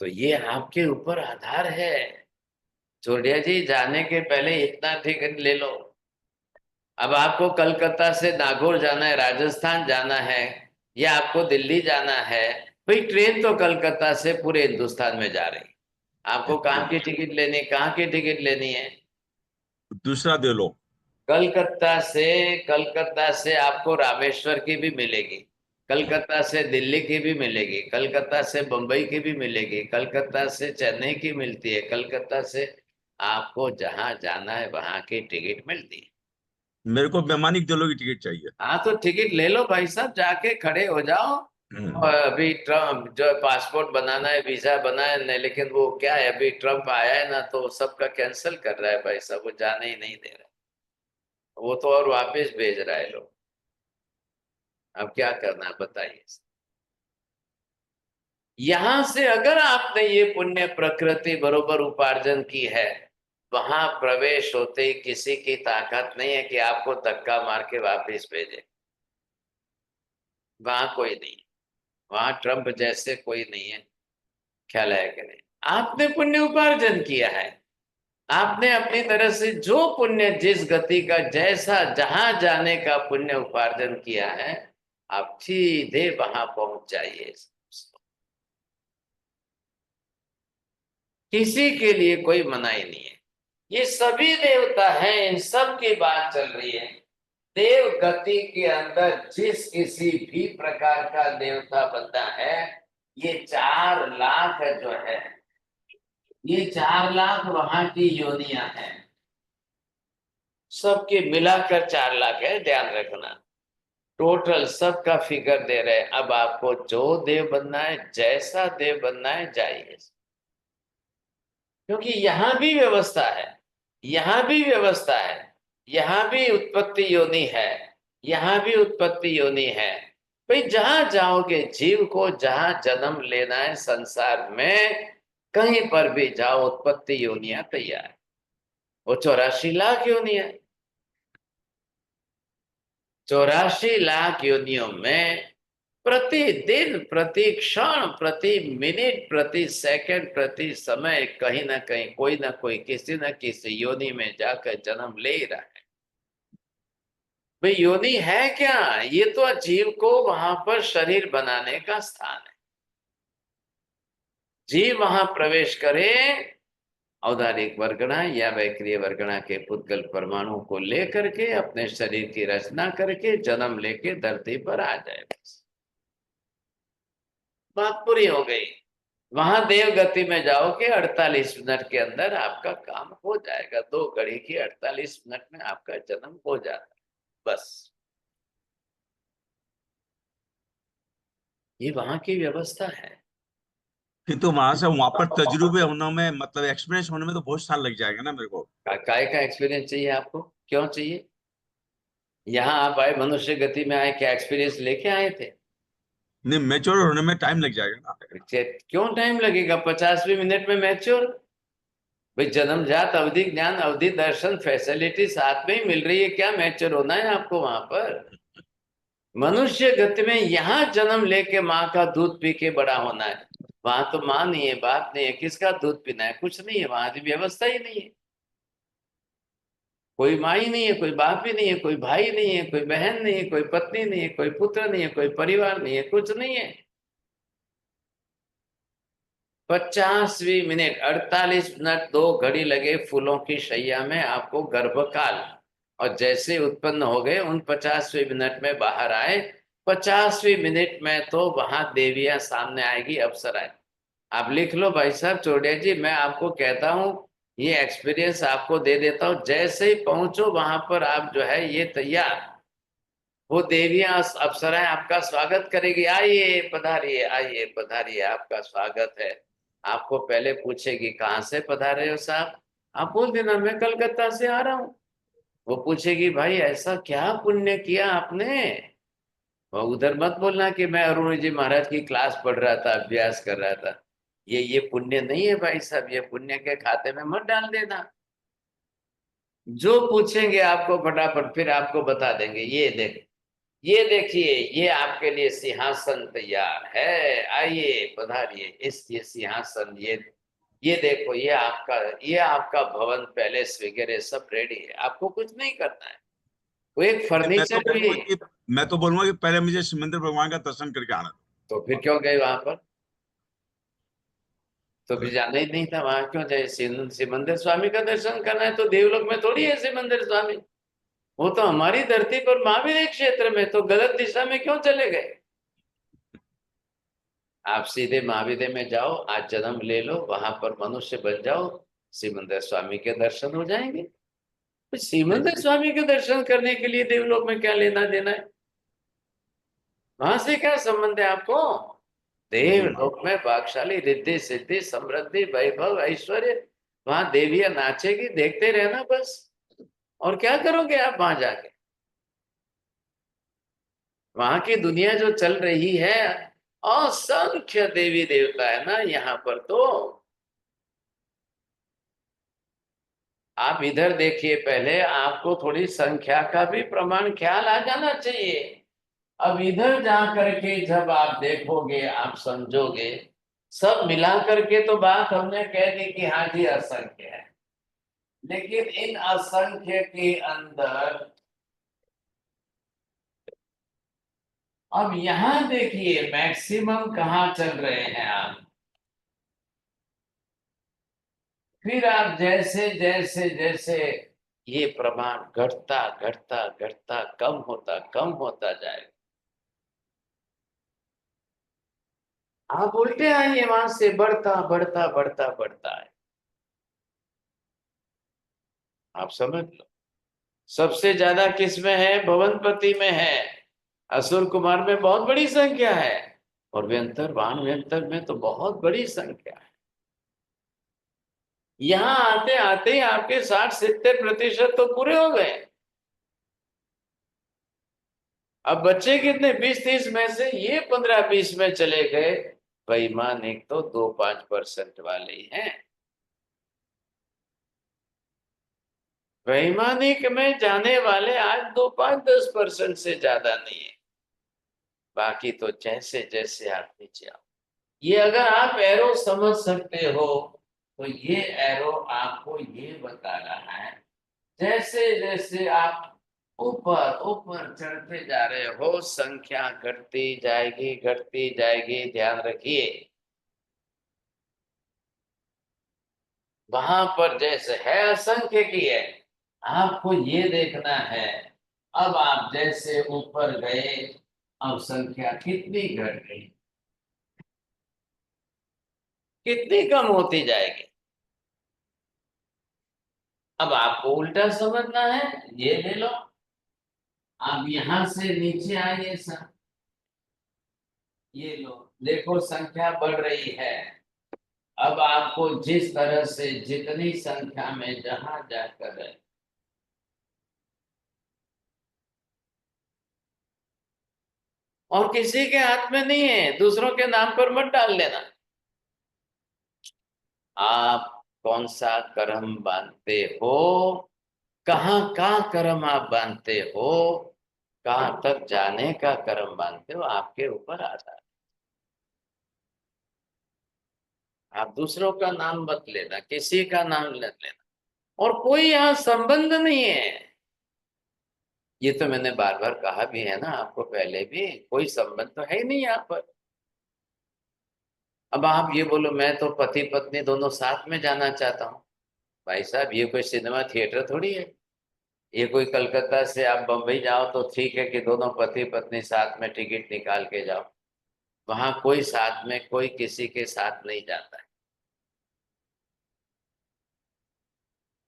तो ये आपके ऊपर आधार है। चोटिया जी, जाने के पहले इतना टिकट ले लो। अब आपको कलकत्ता से नागौर जाना है, राजस्थान जाना है, या आपको दिल्ली जाना है, भाई ट्रेन तो कलकत्ता से पूरे हिंदुस्तान में जा रही। आपको कहाँ की टिकट लेनी, कहाँ की टिकट लेनी है?
दूसरा दे लो।
कलकत्ता से आपको रामेश्वर की भी मिलेगी, कलकत्ता से दिल्ली की भी मिलेगी, कलकत्ता से बंबई की भी मिलेगी, कलकत्ता से चेन्नई की मिलती है, कलकत्ता से आपको जहां जाना है वहां की टिकट मिलती है।
मेरे को वैमानिक दलों की टिकट चाहिए।
हाँ तो टिकट ले लो भाई साहब, जाके खड़े हो जाओ। और अभी ट्रम्प जो पासपोर्ट बनाना है, वीजा बनाया नहीं, लेकिन वो क्या है, अभी ट्रम्प आया है ना, तो सबका कैंसिल कर रहा है भाई साहब, वो जाने ही नहीं दे रहा, वो तो और वापस भेज रहा है लोग। अब क्या करना है बताइए। यहां से अगर आपने ये पुण्य प्रकृति बरोबर उपार्जन की है, वहां प्रवेश होते ही किसी की ताकत नहीं है कि आपको धक्का मार के वापस भेजे, वहां कोई नहीं। वहां ट्रम्प जैसे कोई नहीं है, ख्याल है कि नहीं? आपने पुण्य उपार्जन किया है, आपने अपनी तरह से जो पुण्य, जिस गति का, जैसा जहां जाने का पुण्य उपार्जन किया है, आप सीधे वहां पहुंच जाइए। किसी के लिए कोई मनाही नहीं है। ये सभी देवता हैं, इन सब की बात चल रही है। देव गति के अंदर जिस किसी भी प्रकार का देवता बनता है, ये 4 लाख जो है, ये 4 लाख वहां की योनियां हैं, सबके मिलाकर 4 लाख है, ध्यान रखना। टोटल सबका फिगर दे रहे हैं। अब आपको जो देव बनना है, जैसा देव बनना है, जाइए। क्योंकि यहां भी व्यवस्था है, यहां भी व्यवस्था है, यहां भी उत्पत्ति योनि है, यहां भी उत्पत्ति योनि है। भाई जहां जाओगे, जीव को जहां जन्म लेना है संसार में, कहीं पर भी जाओ, उत्पत्ति योनियां तैयार है। वो 84 लाख योनियां, 84 लाख योनियों में प्रतिदिन, प्रति क्षण, प्रति मिनट, प्रति सेकंड, प्रति समय, कहीं ना कहीं कोई ना कोई किसी न किसी योनि में जाकर जन्म ले ही रहा है। भाई योनि है क्या? ये तो जीव को वहां पर शरीर बनाने का स्थान है। जीव वहां प्रवेश करे, औदारिक वर्गणा या वैक्रिय वर्गणा के पुद्गल परमाणु को लेकर के अपने शरीर की रचना करके जन्म लेके धरती पर आ जाए, बस बात पूरी हो गई। वहां देव गति में जाओगे, 48 मिनट के अंदर आपका काम हो जाएगा। 2 घड़ी की 48 मिनट में आपका जन्म हो जाता है, बस। ये वहां की व्यवस्था है।
किंतु वहां से वहां पर तजुर्बे होने में, मतलब एक्सपीरियंस होने में तो बहुत साल लग जाएगा ना मेरे को।
काय का एक्सपीरियंस चाहिए आपको? क्यों चाहिए? यहाँ आप आए, मनुष्य गति में आए, क्या एक्सपीरियंस लेके आए थे?
नहीं, मैच्योर होने में टाइम लग जाएगा ना।
क्यों टाइम लगेगा? 50वें मिनट में मैच्योर। भाई जन्मजात अवधि ज्ञान, अवधि दर्शन, फैसिलिटी साथ में ही मिल रही है, क्या मैच्योर होना है आपको वहां पर? मनुष्य गति में यहाँ जन्म लेके माँ का दूध पी के बड़ा होना है। वहां तो माँ नहीं है, बाप नहीं है, किसका दूध पीना है? कुछ नहीं है, वहां की व्यवस्था ही नहीं है। कोई माँ ही नहीं है, कोई बाप ही नहीं है, कोई भाई नहीं है, कोई बहन नहीं है, कोई पत्नी नहीं है, कोई पुत्र नहीं है, कोई परिवार नहीं है, कुछ नहीं है। 50वीं मिनट, 48 मिनट 2 घड़ी लगे फूलों की शैया में आपको गर्भकाल, और जैसे उत्पन्न हो गए उन 50वें मिनट में बाहर आए, 50वीं मिनट में तो वहां देवियां सामने आएगी, अप्सराएं। आप लिख लो भाई साहब चौड़िया जी, मैं आपको कहता हूं, ये एक्सपीरियंस आपको दे देता हूं। जैसे ही पहुंचो वहां पर, आप जो है ये तैयार, वो देवियां अप्सराएं आपका स्वागत करेगी। आइए पधारिए, आइए पधारिए, आपका स्वागत है। आपको पहले पूछेगी कहाँ से पधारे हो साहब? आप बोल देना मैं कलकत्ता से आ रहा हूँ। वो पूछेगी भाई ऐसा क्या पुण्य किया आपने? वो उधर मत बोलना कि मैं अरुण जी महाराज की क्लास पढ़ रहा था, अभ्यास कर रहा था। ये पुण्य नहीं है भाई साहब, ये पुण्य के खाते में मत डाल देना। जो पूछेंगे आपको फटाफट फिर आपको बता देंगे, ये देखिए, ये आपके लिए सिंहासन तैयार है, आइए पधारिए। ये सिंहासन, ये देखो, ये आपका भवन, पैलेस वगैरह सब रेडी है, आपको कुछ नहीं करना है। वो एक फर्नीचर भी।
मैं तो बोलूंगा कि पहले मुझे समंदर भगवान का दर्शन करके आना था।
तो फिर क्यों गए वहां पर? तो फिर जाना ही नहीं था वहां, क्यों जाए? सिमंदर स्वामी का दर्शन करना है तो देवलोक में थोड़ी है सिमंदर स्वामी, वो तो हमारी धरती पर महावीर क्षेत्र में, तो गलत दिशा में क्यों चले गए? आप सीधे महावीर में जाओ, आज जन्म ले लो, वहां पर मनुष्य बन जाओ, सिमंदर स्वामी के दर्शन हो जाएंगे। तो सिमंदर स्वामी के दर्शन करने के लिए देवलोक में क्या लेना देना है? वहां से क्या संबंध है आपको? देवलोक में भागशाली, रिद्धि सिद्धि समृद्धि वैभव ऐश्वर्य, वहां देवियां नाचेगी, देखते रहना बस। और क्या करोगे आप वहां जाके? वहां की दुनिया जो चल रही है, असंख्य देवी देवता है ना यहाँ पर। तो आप इधर देखिए, पहले आपको थोड़ी संख्या का भी प्रमाण ख्याल आ जाना चाहिए। अब इधर जा करके जब आप देखोगे, आप समझोगे, सब मिला करके तो बात हमने कह दी कि हाँ जी असंख्य है, लेकिन इन असंख्य के अंदर अब यहां देखिए मैक्सिमम कहाँ चल रहे हैं आप। फिर आप जैसे जैसे जैसे ये प्रमाण घटता घटता घटता कम होता जाएगा, आप उल्टे आइए, वहां से बढ़ता बढ़ता बढ़ता बढ़ता है। आप समझ लो, सबसे ज्यादा किस में है? भवनपति में है, असुर कुमार में बहुत बड़ी संख्या है, और व्यंतर वान व्यंतर में तो बहुत बड़ी संख्या है। यहाँ आते आते ही आपके 60-70% तो पूरे हो गए। अब बच्चे कितने? 20-30 में से ये 15-20 में चले गए। वैमानिक तो 2-5% वाले ही हैं। वैमानिक में जाने वाले आज 2-5-10% से ज्यादा नहीं है। बाकी तो जैसे जैसे आप नीचे आओ, ये अगर आप एरो समझ सकते हो तो ये एरो आपको ये बता रहा है, जैसे जैसे आप ऊपर ऊपर चढ़ते जा रहे हो संख्या घटती जाएगी घटती जाएगी। ध्यान रखिए, वहां पर जैसे है असंख्य की है, आपको ये देखना है। अब आप जैसे ऊपर गए, अब संख्या कितनी घट गई, कितनी कम होती जाएगी। अब आपको उल्टा समझना है, ये ले लो, आप यहां से नीचे आइए सर, ये लो, देखो संख्या बढ़ रही है। अब आपको जिस तरह से जितनी संख्या में जहां जाकर है, और किसी के हाथ में नहीं है, दूसरों के नाम पर मत डाल लेना। आप कौन सा कर्म बांधते हो, कहाँ का कर्म आप बांधते हो, कहाँ तक जाने का कर्म बांधते हो, आपके ऊपर आता है। आप दूसरों का नाम मत लेना, किसी का नाम मत लेना, और कोई यहाँ संबंध नहीं है। ये तो मैंने बार बार कहा भी है ना आपको पहले भी, कोई संबंध तो है ही नहीं यहाँ पर। अब आप ये बोलो मैं तो पति पत्नी दोनों साथ में जाना चाहता हूँ, भाई साहब ये कोई सिनेमा थिएटर थोड़ी है। ये कोई कलकत्ता से आप बंबई जाओ तो ठीक है कि दोनों पति पत्नी साथ में टिकट निकाल के जाओ, वहां कोई साथ में कोई किसी के साथ नहीं जाता है।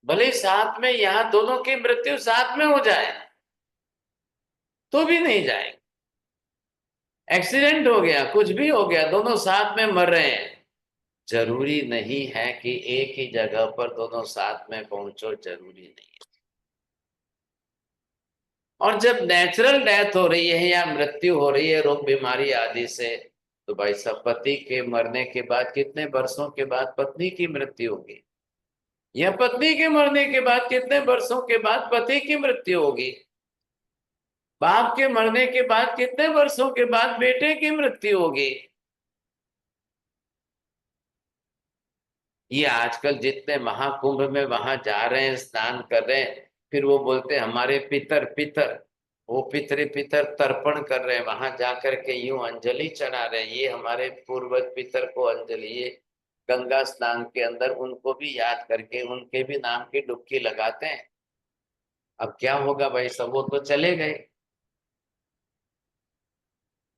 भले ही साथ में यहाँ दोनों की मृत्यु साथ में हो जाए तो भी नहीं जाएंगे। एक्सीडेंट हो गया, कुछ भी हो गया, दोनों साथ में मर रहे हैं, जरूरी नहीं है कि एक ही जगह पर दोनों साथ में पहुंचो, जरूरी नहीं है। और जब नेचुरल डेथ हो रही है या मृत्यु हो रही है रोग बीमारी आदि से, तो भाई साहब पति के मरने के बाद कितने वर्षों के बाद पत्नी की मृत्यु होगी, या पत्नी के मरने के बाद कितने वर्षों के बाद पति की मृत्यु होगी, बाप के मरने के बाद कितने वर्षों के बाद बेटे की मृत्यु होगी। ये आजकल जितने महाकुंभ में वहां जा रहे हैं, स्नान कर रहे हैं, फिर वो बोलते हैं हमारे पितर पितर, वो पितरे पितर तर्पण कर रहे हैं, वहां जाकर के यूं अंजलि चढ़ा रहे हैं, ये हमारे पूर्वज पितर को अंजलि। ये गंगा स्नान के अंदर उनको भी याद करके उनके भी नाम की डुबकी लगाते हैं। अब क्या होगा भाई, सब वो तो चले गए।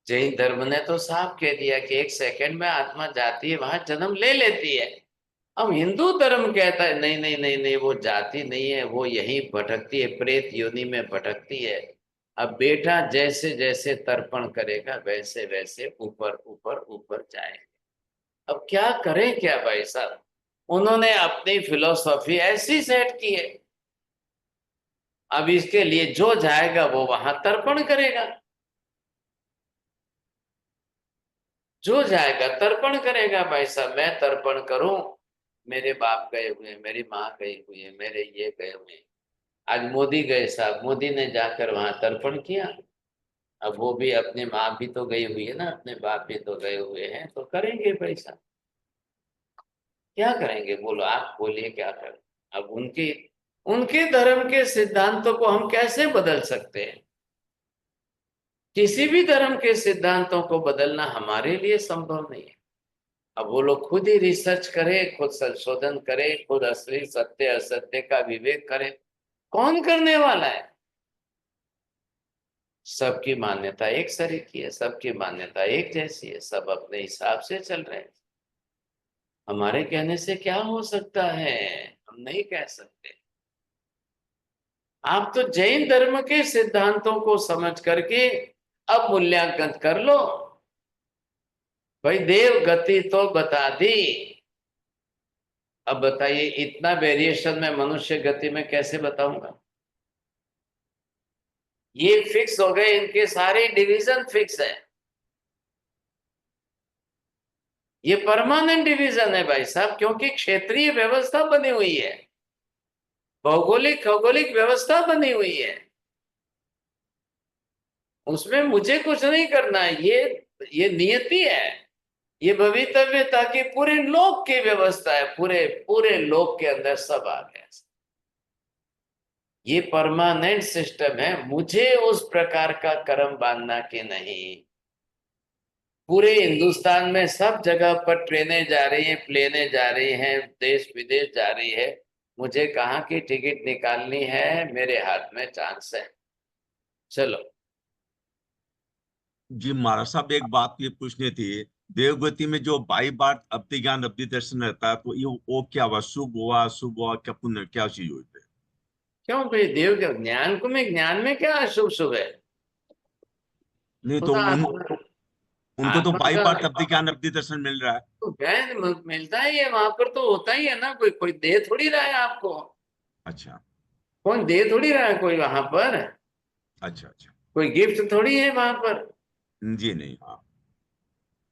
जैन धर्म ने तो साफ कह दिया कि 1 सेकंड में आत्मा जाती है, वहां जन्म ले लेती है। अब हिंदू धर्म कहता है नहीं नहीं नहीं नहीं, वो जाती नहीं है, वो यहीं भटकती है, प्रेत योनि में भटकती है। अब बेटा जैसे जैसे तर्पण करेगा वैसे वैसे ऊपर ऊपर ऊपर जाएगा। अब क्या करें क्या भाई साहब, उन्होंने अपनी फिलोसॉफी ऐसी सेट की है। अब इसके लिए जो जाएगा वो वहां तर्पण करेगा, जो जाएगा तर्पण करेगा। भाई साहब मैं तर्पण करूं, मेरे बाप गए हुए, मेरी माँ गई हुई है, मेरे ये गए हुए। आज मोदी गए साहब, मोदी ने जाकर वहां तर्पण किया, अब वो भी अपनी माँ भी तो गई हुई है ना, अपने बाप भी तो गए हुए हैं, तो करेंगे पैसा। क्या करेंगे बोलो, आप बोलिए क्या करें। अब उनके उनके धर्म के सिद्धांतों को हम कैसे बदल सकते हैं? किसी भी धर्म के सिद्धांतों को बदलना हमारे लिए संभव नहीं है। अब वो लोग खुद ही रिसर्च करें, खुद संशोधन करें, खुद असली सत्य असत्य का विवेक करें। कौन करने वाला है? सबकी मान्यता एक सरीकी है, सबकी मान्यता एक जैसी है, सब अपने हिसाब से चल रहे हैं। हमारे कहने से क्या हो सकता है? हम नहीं कह सकते। आप तो जैन धर्म के सिद्धांतों को समझ करके अब मूल्यांकन कर लो। भाई देव गति तो बता दी, अब बताइए इतना वेरिएशन में मनुष्य गति में कैसे बताऊंगा? ये फिक्स हो गए, इनके सारे डिवीजन फिक्स है। ये परमानेंट डिवीजन है भाई साहब, क्योंकि क्षेत्रीय व्यवस्था बनी हुई है, भौगोलिक खगोलिक व्यवस्था बनी हुई है। उसमें मुझे कुछ नहीं करना है, ये नियति है, ये भवितव्यता की पूरे लोक की व्यवस्था है, पूरे पूरे लोक के अंदर सब आ गया। ये परमानेंट सिस्टम है, मुझे उस प्रकार का कर्म बांधना कि नहीं। पूरे हिंदुस्तान में सब जगह पर ट्रेनें जा रही हैं, प्लेनें जा रही हैं, देश विदेश जा रही है, मुझे कहाँ की टिकट निकालनी है? मेरे हाथ में चांस है। चलो।
जी महाराज साहब, एक बात ये पूछनी थी। देवगति में जो 22 बार अवधि ज्ञान अवधि दर्शन रहता है, तो ये वो क्या हुआ? शुभ हुआ, अशुभ हुआ, क्या पुण्य, क्या चीज हुई है?
क्यों भाई, देव के ज्ञान को में, ज्ञान में क्या अशुभ शुभ है?
नहीं
वो
तो
तो
उनको तो
आत्मा
22
का
बार अवधि ज्ञान अवधि दर्शन मिल रहा है।
तो ज्ञान मिलता ही है, वहां पर तो होता ही है ना। कोई कोई दे थोड़ी रहा है आपको,
अच्छा
कौन दे थोड़ी रहा है कोई वहां पर,
अच्छा अच्छा।
कोई गिफ्ट थोड़ी है वहां पर।
जी नहीं, हाँ।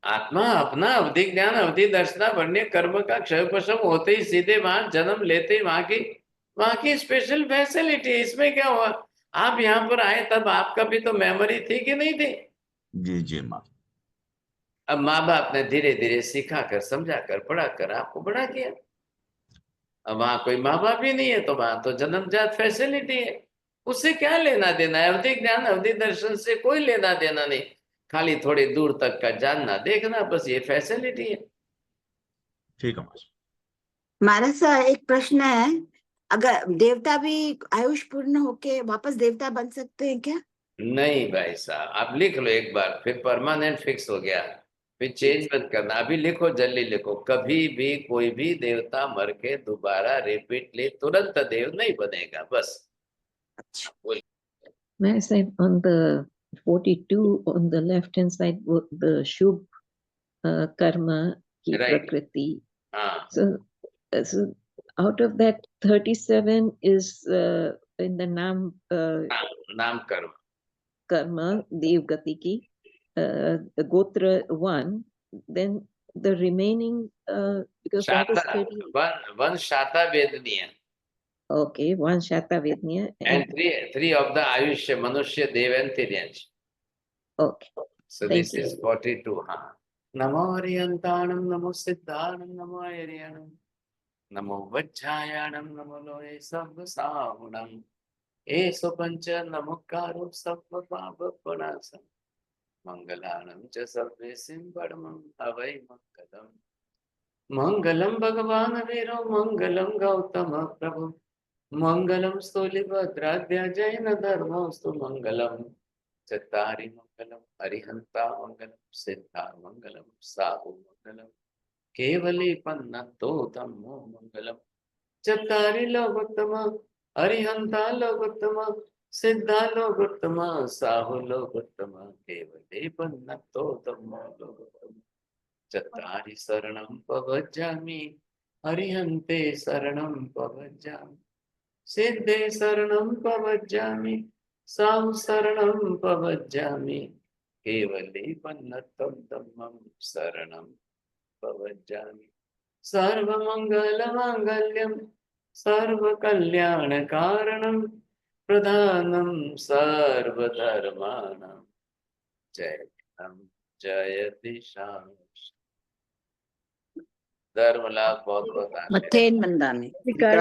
आत्मा अपना अवधि ज्ञान अवधि दर्शना वन्य कर्म का क्षय उपशम होते ही सीधे वहां जन्म लेते ही वहां की स्पेशल फैसिलिटी। इसमें क्या हुआ? आप यहाँ पर आए तब आपका भी तो मेमोरी थी कि नहीं थी?
जी जी माँ।
अब माँ बाप ने धीरे धीरे सिखा कर, समझा कर, पढ़ा कर आपको बड़ा किया। अब वहां कोई माँ बाप ही नहीं है, तो वहां तो जन्मजात फैसिलिटी है। उससे क्या लेना देना है? अवधि ज्ञान अवधि दर्शन से कोई लेना देना नहीं, खाली थोड़ी दूर तक का जानना देखना, बस ये फैसिलिटी है।
ठीक है माँ।
महाराज साहब एक प्रश्न है, अगर देवता भी आयुष पूर्ण होके वापस देवता बन सकते हैं क्या?
नहीं भाई साहब, आप लिख लो एक बार, फिर परमानेंट फिक्स हो गया, फिर चेंज मत करना। अभी लिखो, जल्दी लिखो, कभी भी कोई भी देवता मर के दोबारा रिपीटली तुरंत देव नहीं बनेगा, बस। बोल।
May I say on the 42 on the left hand side, the Shubh karma ki
Right.
prakriti.
हाँ,
So out of that 37 is in the Nam
नाम कर्म।
karma Devgati ki the Gotra 1. Then the remaining because that is
शाता
30.
One शाता वेदनीय,
Okay, one Shata Vednya
and
and
three of the आयुष्य मनुष्य देव and तिर्यंश.
okay.
So
Thank
this
you.
is 42. हाँ, नमो हरियंताणम, नमो सिद्धाणम, नमो हरियणम, नमो वज्रायणम, नमो लोये सब साहुणम, एसो पंच नमोकारो सब पाप प्रणाशम, मंगलाणम च सर्वे सिंबड़मं हवै मंगलम। मंगलम भगवान वीरो मंगलम गौतम प्रभु, मंगलम स्थूलिभद्राद्या जैन धर्मोस्तु मंगलम। चत्तारि मंगलम अरिहंता मंगलम, सिद्धा मंगलम, साहु मंगलम, केवली पन्नतो धम्मो मंगलम। चत्तारि लोकोत्तम अरिहंता लोकोत्तम, सिद्धा लोकोत्तम, साहु लोकोत्तम, केवली पन्नतो धम्मो लोकोत्तम। चत्तारि शरणं प्रव्रजामि, अरिहन्ते शरणं प्रव्रजामि, सिद्धे शरणं प्रव्रजामि, साहु शरणं प्रव्रजामि, केवले पन्नतं धम्मं शरणं प्रव्रजामि। सर्वमङ्गलमाङ्गल्यं सर्वकल्याणकारणं, प्रधानं सर्वधर्माणां जयति शाम। धर्म लाभ बहुत बहुत आशीर्वाद।
मथेन मंदाने
विकार